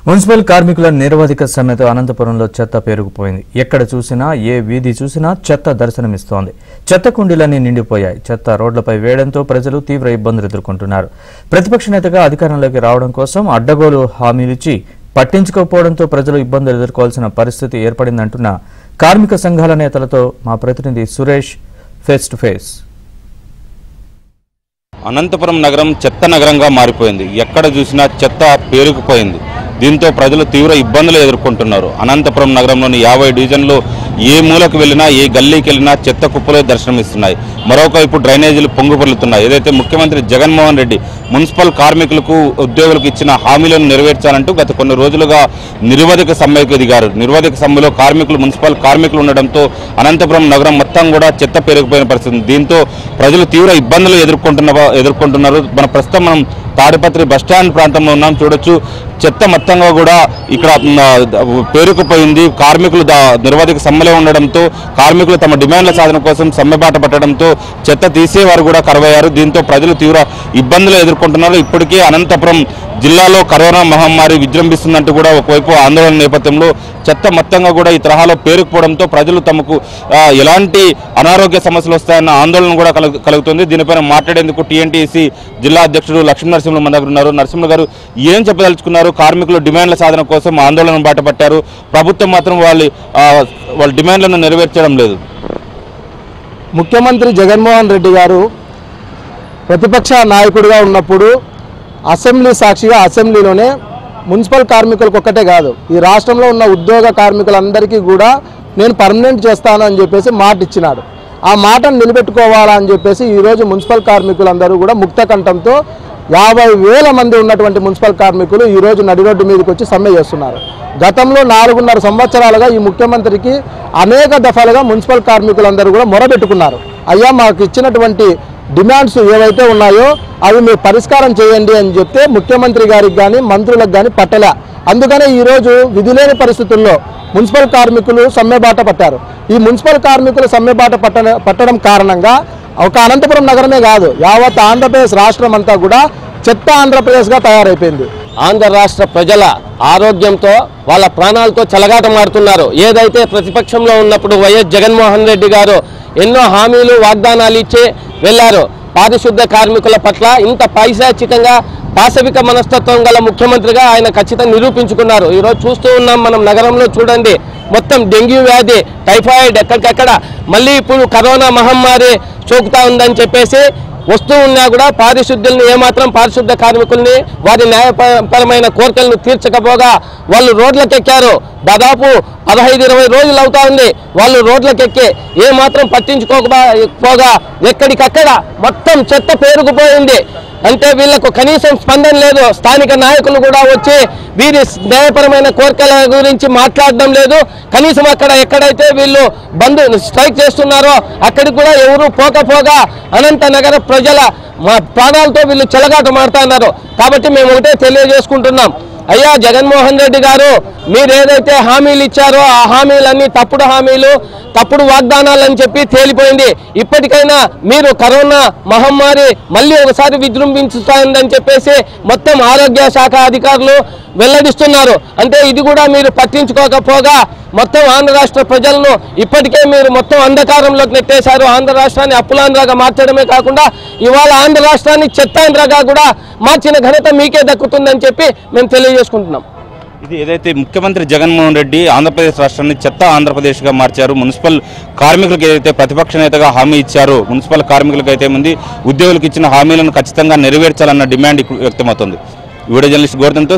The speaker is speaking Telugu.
మున్సిపల్ కార్మికుల నిరవధిక సమ్మెతో అనంతపురంలో చెత్త పేరుకుపోయింది. ఎక్కడ చూసినా ఏ వీధి చూసినా చెత్త దర్శనమిస్తోంది. చెత్త కుండీలన్నీ నిండిపోయాయి. చెత్త రోడ్లపై వేయడంతో ప్రజలు తీవ్ర ఇబ్బందులు ఎదుర్కొంటున్నారు. ప్రతిపక్ష నేతగా అధికారంలోకి రావడం కోసం అడ్డగోలు హామీలిచ్చి పట్టించుకోకపోవడంతో ప్రజలు ఇబ్బందులు ఎదుర్కోవాల్సిన పరిస్థితి ఏర్పడిందంటున్న కార్మిక సంఘాల నేతలతో మా ప్రతినిధి Suresh face to face. Anantapuram నగరం చెత్త నగరంగా మారిపోయింది. ఎక్కడ చూసినా చెత్త పేరుకుపోయింది. దీంతో ప్రజలు తీవ్ర ఇబ్బందులు ఎదుర్కొంటున్నారు. అనంతపురం నగరంలోని 50 డివిజన్లు ఏ మూలకు వెళ్ళినా ఏ గల్లీకి వెళ్ళినా చెత్త కుప్పలే దర్శనమిస్తున్నాయి. మరొకవైపు డ్రైనేజీలు పొంగిపొర్లుతున్నాయి. ఏదైతే ముఖ్యమంత్రి జగన్మోహన్ రెడ్డి మున్సిపల్ కార్మికులకు ఉద్యోగులకు ఇచ్చిన హామీలను నెరవేర్చాలంటూ గత కొన్ని రోజులుగా నిరవధిక సమ్మెకు దిగారు. నిరవధిక సమ్మెలో మున్సిపల్ కార్మికులు ఉండడంతో అనంతపురం నగరం మొత్తం కూడా చెత్త పేరుకుపోయిన పరిస్థితి. దీంతో ప్రజలు తీవ్ర ఇబ్బందులు ఎదుర్కొంటున్నారు. ప్రస్తుతం తాడిపత్రి బస్టాండ్ ప్రాంతంలో ఉన్నాం. చూడొచ్చు, చెత్త మొత్తంగా కూడా ఇక్కడ పేరుకుపోయింది. కార్మికులు నిరవధిక సమ్మెలో ఉండడంతో కార్మికులు తమ డిమాండ్ల సాధన కోసం సమ్మెబాట పట్టడంతో చెత్త తీసేవారు కూడా కరువయ్యారు. దీంతో ప్రజలు తీవ్ర ఇబ్బందులు ఎదుర్కొంటున్నారు. ఇప్పటికే అనంతపురం జిల్లాలో కరోనా మహమ్మారి విజృంభిస్తుందంటూ కూడా ఒకవైపు ఆందోళన నేపథ్యంలో చెత్త మొత్తంగా కూడా ఈ తరహాలో పేరుకుపోవడంతో ప్రజలు తమకు ఎలాంటి అనారోగ్య సమస్యలు వస్తాయన్న ఆందోళన కూడా కలుగుతుంది. దీనిపైన మాట్లాడేందుకు టీఎన్టీసీ జిల్లా అధ్యక్షుడు లక్ష్మీ నరసింహులు మన దగ్గర ఉన్నారు. నరసింహులు గారు, ఏం చెప్పదలుచుకున్నారు? కార్మికులు డిమాండ్ల సాధన కోసం ఆందోళన బాట పట్టారు. ప్రభుత్వం మాత్రం వాళ్ళ డిమాండ్లను నెరవేర్చడం లేదు. ముఖ్యమంత్రి జగన్మోహన్ రెడ్డి గారు ప్రతిపక్ష నాయకుడిగా ఉన్నప్పుడు అసెంబ్లీ సాక్షిగా అసెంబ్లీలోనే మున్సిపల్ కార్మికులకు ఒక్కటే కాదు, ఈ రాష్ట్రంలో ఉన్న ఉద్యోగ కార్మికులందరికీ కూడా నేను పర్మనెంట్ చేస్తాను అని చెప్పేసి మాట ఇచ్చినాడు. ఆ మాటను నిలబెట్టుకోవాలని చెప్పేసి ఈరోజు మున్సిపల్ కార్మికులందరూ కూడా ముక్త కంఠంతో 50,000 మంది ఉన్నటువంటి మున్సిపల్ కార్మికులు ఈరోజు నడిరోడ్డు మీదకి వచ్చి సమ్మె చేస్తున్నారు. గతంలో 4.5 సంవత్సరాలుగా ఈ ముఖ్యమంత్రికి అనేక దఫాలుగా మున్సిపల్ కార్మికులందరూ కూడా మొరబెట్టుకున్నారు. అయ్యా, మాకు ఇచ్చినటువంటి డిమాండ్స్ ఏవైతే ఉన్నాయో అవి మీరు పరిష్కారం చేయండి అని చెప్తే ముఖ్యమంత్రి గారికి కానీ మంత్రులకు కానీ పట్టలే. అందుకనే ఈరోజు విధిలేని పరిస్థితుల్లో మున్సిపల్ కార్మికులు సమ్మెబాట పట్టారు. ఈ మున్సిపల్ కార్మికులు సమ్మెబాట పట్టడం కారణంగా ఒక అనంతపురం నగరమే కాదు, యావత్ ఆంధ్రప్రదేశ్ రాష్ట్రం అంతా కూడా చెత్త ఆంధ్రప్రదేశ్గా తయారైపోయింది. ఆంధ్ర రాష్ట్ర ప్రజల ఆరోగ్యంతో వాళ్ళ ప్రాణాలతో చెలగాటమాడుతున్నారు. ఏదైతే ప్రతిపక్షంలో ఉన్నప్పుడు వైఎస్ జగన్మోహన్ రెడ్డి గారు ఎన్నో హామీలు వాగ్దానాలు ఇచ్చి వెళ్ళారు. పారిశుద్ధ కార్మికుల పట్ల ఇంత పైశాచికంగా పాశవిక మనస్తత్వం గల ముఖ్యమంత్రిగా ఆయన ఖచ్చితంగా నిరూపించుకున్నారు. ఈరోజు చూస్తూ ఉన్నాం, మనం నగరంలో చూడండి, మొత్తం డెంగ్యూ వ్యాధి, టైఫాయిడ్ ఎక్కడికక్కడ, మళ్ళీ ఇప్పుడు కరోనా మహమ్మారి సోకుతా ఉందని చెప్పేసి వస్తూ ఉన్నా కూడా పారిశుద్ధ్యుల్ని ఏమాత్రం పారిశుద్ధ కార్మికుల్ని వారి న్యాయపరమైన కోరికలను తీర్చకపోగా వాళ్ళు రోడ్లకెక్కారు. దాదాపు 15-20 రోజులు అవుతా ఉంది వాళ్ళు రోడ్లకెక్కి ఏమాత్రం పట్టించుకోకపోగా ఎక్కడికక్కడ మొత్తం చెత్త పేరుకుపోయింది. అంటే వీళ్లకు కనీసం స్పందన లేదు. స్థానిక నాయకులు కూడా వచ్చి వీరి న్యాయపరమైన కోరికల గురించి మాట్లాడడం లేదు. కనీసం అక్కడ ఎక్కడైతే వీళ్ళు బంద్ స్ట్రైక్ చేస్తున్నారో అక్కడికి కూడా ఎవరు పోకపోగా అనంత నగర ప్రజల ప్రాణాలతో వీళ్ళు చెలగాటమాడుతున్నారు. కాబట్టి మేము ఒకటే తెలియజేసుకుంటున్నాం, అయ్యా జగన్మోహన్ రెడ్డి గారు, మీరు ఏదైతే హామీలు ఇచ్చారో ఆ హామీలన్నీ తప్పుడు హామీలు, తప్పుడు వాగ్దానాలు అని చెప్పి తేలిపోయింది. ఇప్పటికైనా మీరు కరోనా మహమ్మారి మళ్ళీ ఒకసారి విజృంభించుతుందని చెప్పేసి మొత్తం ఆరోగ్య శాఖ అధికారులు వెల్లడిస్తున్నారు. అంటే ఇది కూడా మీరు పట్టించుకోకపోగా మొత్తం ఆంధ్ర రాష్ట్ర ప్రజలను ఇప్పటికే మీరు మొత్తం అంధకారంలోకి నెట్టేశారు. ఆంధ్ర రాష్ట్రాన్ని అప్పులాంధ్రగా మార్చడమే కాకుండా ఇవాళ ఆంధ్ర రాష్ట్రాన్ని చెత్తాంధ్రగా కూడా మార్చిన ఘనత మీకే దక్కుతుందని చెప్పి మేము తెలియజేసుకుంటున్నాం. ఇది ఏదైతే ముఖ్యమంత్రి జగన్మోహన్ రెడ్డి ఆంధ్రప్రదేశ్ రాష్ట్రాన్ని చెత్త ఆంధ్రప్రదేశ్గా మార్చారు. మున్సిపల్ కార్మికులకు ఏదైతే ప్రతిపక్ష నేతగా హామీ ఇచ్చారో మున్సిపల్ కార్మికులకు అయితే ముందు ఉద్యోగులకు ఇచ్చిన హామీలను ఖచ్చితంగా నెరవేర్చాలన్న డిమాండ్ వ్యక్తమవుతుంది. Video journalist గోవర్ధన్తో